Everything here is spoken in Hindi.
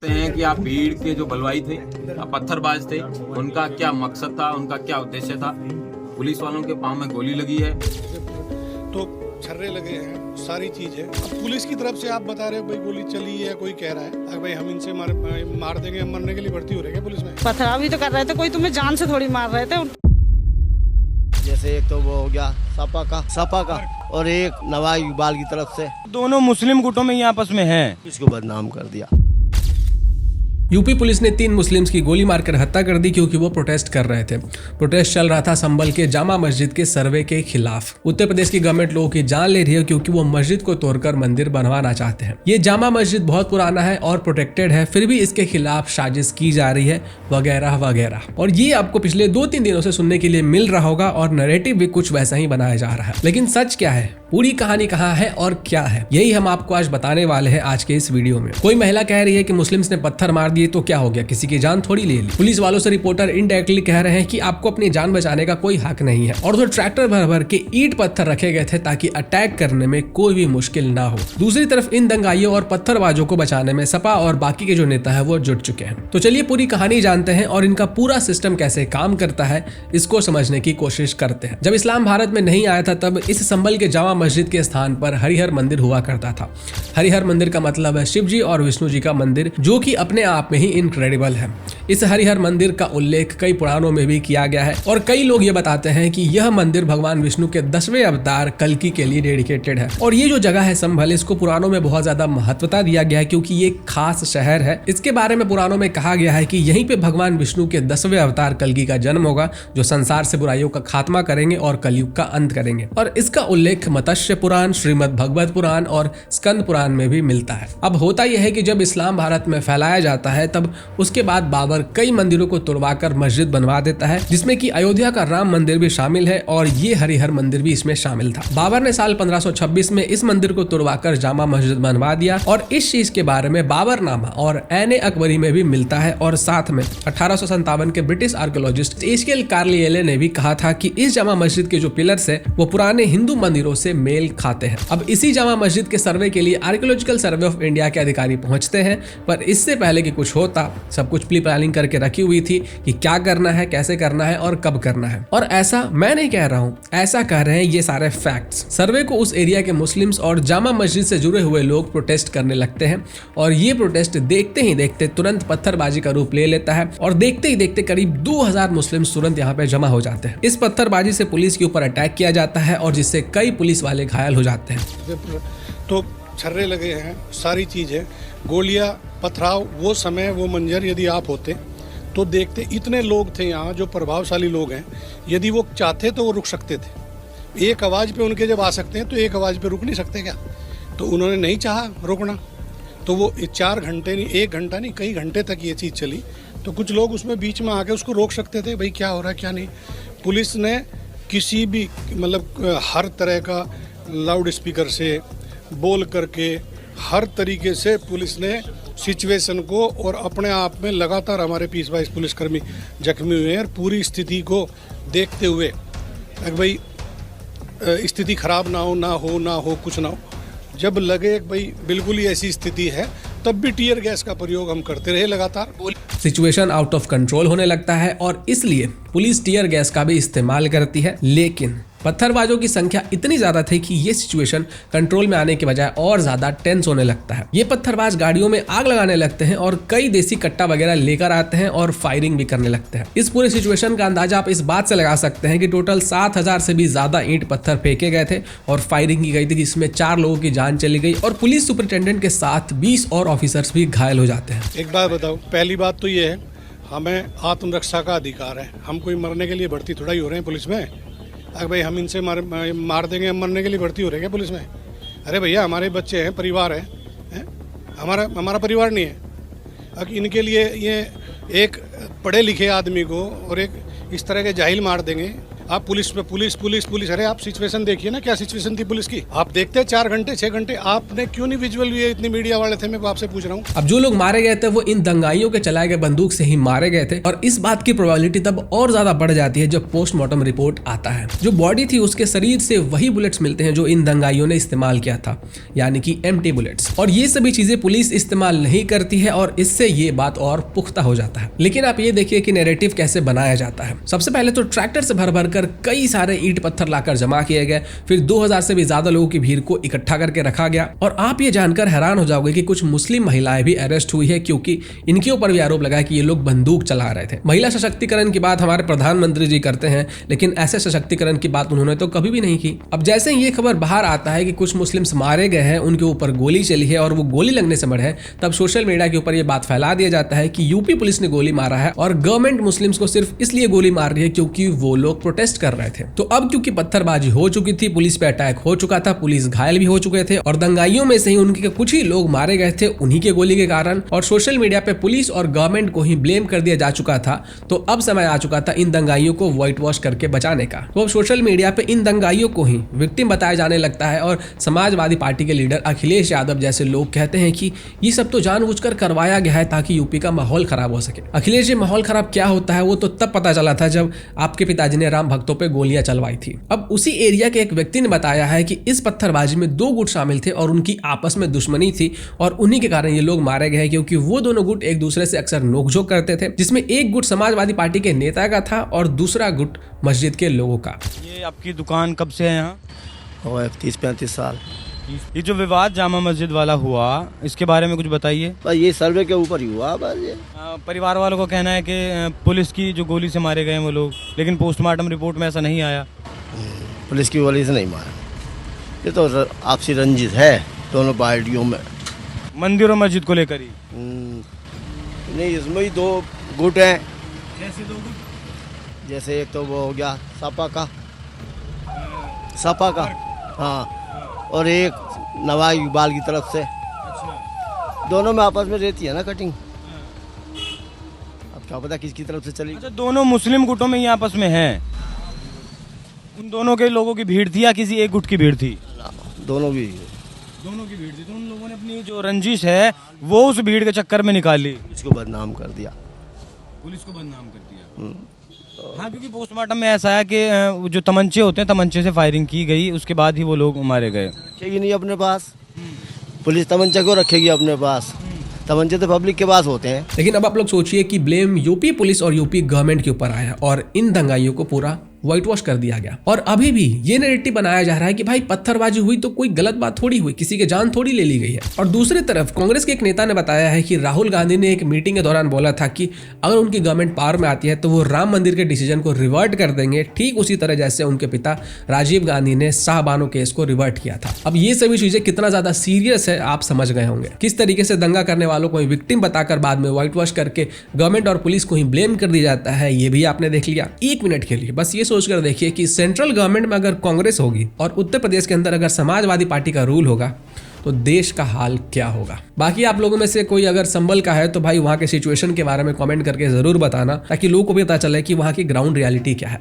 हैं कि आप भीड़ के जो बलवाई थे, पत्थरबाज थे, उनका क्या मकसद था, उनका क्या उद्देश्य था। पुलिस वालों के पांव में गोली लगी है तो छर्रे लगे हैं, सारी चीज है। अब पुलिस की तरफ से आप बता रहे हो भाई गोली चली है, कोई कह रहा है भाई हम इनसे मार देंगे, हम मरने के लिए भर्ती हो रहे हैं पुलिस में। पथराव भी तो कर रहे थे, कोई तुम्हें जान से थोड़ी मार रहे थे। जैसे एक तो वो हो गया सपा का और एक नवाब इकबाल की तरफ से, दोनों मुस्लिम गुटों में ही आपस में हैं। इसको बदनाम कर दिया। यूपी पुलिस ने 3 मुस्लिम्स की गोली मारकर हत्या कर दी क्योंकि वो प्रोटेस्ट कर रहे थे। प्रोटेस्ट चल रहा था संभल के जामा मस्जिद के सर्वे के खिलाफ। उत्तर प्रदेश की गवर्नमेंट लोगों की जान ले रही है क्योंकि वो मस्जिद को तोड़कर मंदिर बनवाना चाहते हैं। ये जामा मस्जिद बहुत पुराना है और प्रोटेक्टेड है, फिर भी इसके खिलाफ साजिश की जा रही है वगैरह वगैरह। और ये आपको पिछले 2-3 दिनों से सुनने के लिए मिल रहा होगा और नैरेटिव भी कुछ वैसा ही बनाया जा रहा है। लेकिन सच क्या है, पूरी कहानी कहाँ है और क्या है, यही हम आपको आज बताने वाले हैं आज के इस वीडियो में। कोई महिला कह रही है कि मुस्लिम्स ने पत्थर मार दिए तो क्या हो गया, किसी की जान थोड़ी ले ली। पुलिस वालों से रिपोर्टर इनडायरेक्टली कह रहे हैं कि आपको अपनी जान बचाने का कोई हक नहीं है। और तो ट्रैक्टर भर भर के ईंट पत्थर रखे गए थे ताकि अटैक करने में कोई भी मुश्किल ना हो। दूसरी तरफ इन दंगाइयों और पत्थरबाजों को बचाने में सपा और बाकी के जो नेता है वो जुट चुके हैं। तो चलिए पूरी कहानी जानते हैं और इनका पूरा सिस्टम कैसे काम करता है इसको समझने की कोशिश करते हैं। जब इस्लाम भारत में नहीं आया था तब इस संभल के जामा मस्जिद के स्थान पर हरिहर मंदिर हुआ करता था। हरिहर मंदिर का मतलब है शिव जी और विष्णु जी का मंदिर, जो कि अपने आप में ही इनक्रेडिबल है। इस हरिहर मंदिर का उल्लेख कई पुराणों में भी किया गया है और कई लोग ये बताते हैं कि यह मंदिर भगवान विष्णु के 10वें अवतार कल्कि के लिए डेडिकेटेड है। और ये जो जगह है संभल, इसको पुराणों में बहुत ज्यादा महत्वता दिया गया है क्योंकि ये एक खास शहर है। इसके बारे में पुराणों में कहा गया है कि यहीं पे भगवान विष्णु के 10वें अवतार कल्कि का जन्म होगा, जो संसार से बुराइयों का खात्मा करेंगे और कलयुग का अंत करेंगे। और इसका उल्लेख मत्स्य पुराण, श्रीमद् भगवत पुराण और स्कंद पुराण में भी मिलता है। अब होता यह है कि जब इस्लाम भारत में फैलाया जाता है तब उसके बाद बाबर कई मंदिरों को तुड़वाकर मस्जिद बनवा देता है, जिसमें कि अयोध्या का राम मंदिर भी शामिल है और ये हरिहर मंदिर भी इसमें शामिल था। बाबर ने साल 1526 में इस मंदिर को तुड़वाकर जामा मस्जिद बनवा दिया और इस चीज के बारे में बाबरनामा और ऐने अकबरी में भी मिलता है। और साथ में 1857 के ब्रिटिश आर्कियोलॉजिस्ट एचकेएल कार्लिएले ने भी कहा था कि इस जामा मस्जिद के जो पिलर्स है वो पुराने हिंदू मंदिरों से मेल खाते हैं। अब इसी जामा मस्जिद के सर्वे के लिए आर्कियोलॉजिकल सर्वे ऑफ इंडिया के अधिकारी पहुंचते हैं, पर इससे पहले कि कुछ होता सब कुछ प्री प्लानिंग करके रखी हुई थी कि क्या करना है, कैसे करना है और कब करना है। और ऐसा मैं नहीं कह रहा हूँ, ऐसा कह रहे हैं ये सारे फैक्ट्स। सर्वे को उस एरिया के मुस्लिम्स और जामा मस्जिद से जुड़े हुए लोग प्रोटेस्ट करने लगते हैं और ये प्रोटेस्ट देखते ही देखते तुरंत पत्थरबाजी का रूप ले लेता है और देखते ही देखते करीब 2000 मुस्लिम तुरंत यहाँ पे जमा हो जाते हैं। इस पत्थरबाजी से पुलिस के ऊपर अटैक किया जाता है और जिससे कई पुलिस वाले घायल हो जाते हैं। तो छर्रे लगे हैं, सारी चीज है, गोलियां, पथराव। वो समय, वो मंजर यदि आप होते तो देखते। इतने लोग थे यहाँ जो प्रभावशाली लोग हैं, यदि वो चाहते तो वो रुक सकते थे। एक आवाज़ पे उनके जब आ सकते हैं तो एक आवाज़ पे रुक नहीं सकते क्या? तो उन्होंने नहीं चाहा रुकना, तो वो 4 घंटे नहीं, 1 घंटा नहीं, कई घंटे तक ये चीज़ चली। तो कुछ लोग उसमें बीच में आके उसको रोक सकते थे, भाई क्या हो रहा है क्या नहीं। पुलिस ने किसी भी मतलब हर तरह का लाउड स्पीकर से बोल करके हर तरीके से पुलिस ने सिचुएशन को, और अपने आप में लगातार हमारे 20-22 पुलिसकर्मी जख्मी हुए हैं। और पूरी स्थिति को देखते हुए भाई स्थिति खराब ना हो कुछ ना हो, जब लगे भाई बिल्कुल ही ऐसी स्थिति है तब भी टीयर गैस का प्रयोग हम करते रहे लगातार। सिचुएशन आउट ऑफ कंट्रोल होने लगता है और इसलिए पुलिस टीयर गैस का भी इस्तेमाल करती है, लेकिन पत्थरबाजों की संख्या इतनी ज्यादा थी कि ये सिचुएशन कंट्रोल में आने के बजाय और ज्यादा टेंस होने लगता है। ये पत्थरबाज गाड़ियों में आग लगाने लगते हैं और कई देसी कट्टा वगैरह लेकर आते हैं और फायरिंग भी करने लगते हैं। इस पूरे सिचुएशन का अंदाजा आप इस बात से लगा सकते हैं कि टोटल 7000 से भी ज्यादा ईंट पत्थर फेंके गए थे और फायरिंग की गई थी, जिसमें 4 लोगों की जान चली गई और पुलिस सुपरिटेंडेंट के साथ 20 और ऑफिसर्स भी घायल हो जाते हैं। एक बात बताओ, पहली बात तो ये है हमें आत्मरक्षा का अधिकार है। हम कोई मरने के लिए भर्ती थोड़ा ही हो रहे हैं पुलिस में। अगर भाई हम इनसे मार देंगे, हम मरने के लिए भर्ती हो रहे हैं पुलिस में। अरे भैया हमारे बच्चे हैं, परिवार है? हमारा परिवार नहीं है? अब इनके लिए ये एक पढ़े लिखे आदमी को और एक इस तरह के जाहिल मार देंगे। आप पुलिस पे पुलिस, अरे आप सिचुएशन देखिए ना, क्या सिचुएशन थी पुलिस की। आप देखते 4 घंटे 6 घंटे, आपने क्यों नहीं विजुअल लिए? इतनी मीडिया वाले थे, मैं आपसे पूछ रहा हूँ। अब जो लोग मारे गए थे वो इन दंगाइयों के चलाए गए बंदूक से ही मारे गए थे, और इस बात की प्रोबेबिलिटी तब और ज्यादा बढ़ जाती है जब पोस्टमार्टम रिपोर्ट आता है। जो बॉडी थी उसके शरीर से वही बुलेट्स मिलते हैं जो इन दंगाइयों ने इस्तेमाल किया था, यानी कि एम्प्टी बुलेट्स। और ये सभी चीजें पुलिस इस्तेमाल नहीं करती है और इससे ये बात और पुख्ता हो जाता है। लेकिन आप ये देखिए कि नैरेटिव कैसे बनाया जाता है। सबसे पहले तो ट्रैक्टर से भर भर कर कई सारे ईंट पत्थर लाकर जमा किए गए, फिर 2000 से भी ज्यादा लोगों की भीड़ को इकट्ठा करके रखा गया। और आप ये जानकर हैरान हो जाओगे कि कुछ मुस्लिम महिलाएं भी अरेस्ट हुई है, क्योंकि इनके ऊपर भी आरोप लगा है कि ये लोग बंदूक चला रहे थे। महिला सशक्तिकरण की बात हमारे प्रधानमंत्री जी करते हैं, लेकिन ऐसे सशक्तिकरण की बात उन्होंने तो कभी भी नहीं की। अब जैसे ही ये खबर बाहर आता है कि कुछ मुस्लिम्स मारे गए हैं, उनके ऊपर गोली चली है और वो गोली लगने से मरे हैं, तब सोशल मीडिया के ऊपर ये बात फैला दिया जाता है कि यूपी पुलिस ने गोली मारा है और गवर्नमेंट मुस्लिम्स को सिर्फ इसलिए गोली मार रही है क्योंकि वो लोग प्रोटेस्ट कर रहे थे। तो अब क्योंकि पत्थरबाजी हो चुकी थी, पुलिस पे अटैक हो चुका था, पुलिस घायल भी हो चुके थे और दंगाइयों में से ही उनके कुछ ही लोग मारे गए थे उन्हीं के गोली के कारण, और सोशल मीडिया पे पुलिस और गवर्नमेंट को ही ब्लेम कर दिया जा चुका था। तो अब समय आ चुका था इन दंगाइयों को व्हाइट वॉश करके बचाने का। तो अब सोशल मीडिया पे इन दंगाइयों को ही विक्टिम बताया जाने लगता है और समाजवादी पार्टी के लीडर अखिलेश यादव जैसे लोग कहते हैं कि ये सब तो जानबूझकर करवाया गया है ताकि यूपी का माहौल खराब हो सके। अखिलेश जी, माहौल खराब क्या होता है वो तो तब पता चला था जब आपके पिताजी ने राम भक्तों पे गोलियां चलवाई थी। अब उसी एरिया के एक व्यक्ति ने बताया है कि इस पत्थरबाजी में 2 गुट शामिल थे और उनकी आपस में दुश्मनी थी और उन्हीं के कारण ये लोग मारे गए, क्योंकि वो दोनों गुट एक दूसरे से अक्सर नोकझोंक करते थे, जिसमें एक गुट समाजवादी पार्टी के नेता का था और दूसरा गुट मस्जिद के लोगों का। ये आपकी दुकान कब से है यहाँ? और 30-35 साल। ये जो विवाद जामा मस्जिद वाला हुआ, इसके बारे में कुछ बताइए। बस ये सर्वे के ऊपर ही हुआ बस ये। परिवार वालों का कहना है कि पुलिस की जो गोली से मारे गए वो लोग, लेकिन पोस्टमार्टम रिपोर्ट में ऐसा नहीं आया। पुलिस की गोली से नहीं मारा, ये तो आपसी रंजिश है दोनों पार्टियों में, मंदिर और मस्जिद को लेकर ही। नहीं, इसमें ही 2 गुट हैं। कैसे 2 गुट? जैसे एक तो वो हो गया सपा का, हाँ, और एक नवाब इकबाल की तरफ से। दोनों में आपस में रहती है ना कटिंग, अब क्या पता किसकी तरफ से चली। अच्छा, दोनों मुस्लिम गुटों में ही आपस में हैं। उन दोनों के लोगों की भीड़ थी या किसी एक गुट की भीड़ थी? दोनों की भीड़ थी। तो उन लोगों ने अपनी जो रंजिश है वो उस भीड़ के चक्कर में निकाली, इसको बदनाम कर दिया, पुलिस को बदनाम कर दिया। हाँ, क्योंकि पोस्टमार्टम में ऐसा है कि जो तमंचे होते हैं, तमंचे से फायरिंग की गई, उसके बाद ही वो लोग मारे गए। रखेगी नहीं अपने पास, पुलिस तमंचा क्यों रखेगी अपने पास? तमंचे तो पब्लिक के पास होते हैं। लेकिन अब आप लोग सोचिए कि ब्लेम यूपी पुलिस और यूपी गवर्नमेंट के ऊपर आया और इन दंगाइयों को पूरा व्हाइट वॉश कर दिया गया, और अभी भी ये नैरेटिव बनाया जा रहा है कि भाई पत्थरबाजी हुई तो कोई गलत बात थोड़ी हुई, किसी की जान थोड़ी ले ली गई है। और दूसरी तरफ कांग्रेस के एक नेता ने बताया है कि राहुल गांधी ने एक मीटिंग के दौरान बोला था कि अगर उनकी गवर्नमेंट पावर में आती है तो वो राम मंदिर के डिसीजन को रिवर्ट कर देंगे, ठीक उसी तरह जैसे उनके पिता राजीव गांधी ने शाहबानो केस को रिवर्ट किया था। अब ये सभी चीजें कितना ज्यादा सीरियस है आप समझ गए होंगे। किस तरीके से दंगा करने वालों को विक्टिम बताकर बाद में व्हाइट वॉश करके गवर्नमेंट और पुलिस को ही ब्लेम कर दिया जाता है, ये भी आपने देख लिया। 1 मिनट के लिए बस ये सोचकर देखिए कि सेंट्रल गवर्नमेंट में अगर कांग्रेस होगी और उत्तर प्रदेश के अंदर अगर समाजवादी पार्टी का रूल होगा तो देश का हाल क्या होगा। बाकी आप लोगों में से कोई अगर संभल का है तो भाई वहां के सिचुएशन के बारे में कमेंट करके जरूर बताना, ताकि लोगों को भी पता चले कि वहां की ग्राउंड रियलिटी क्या है।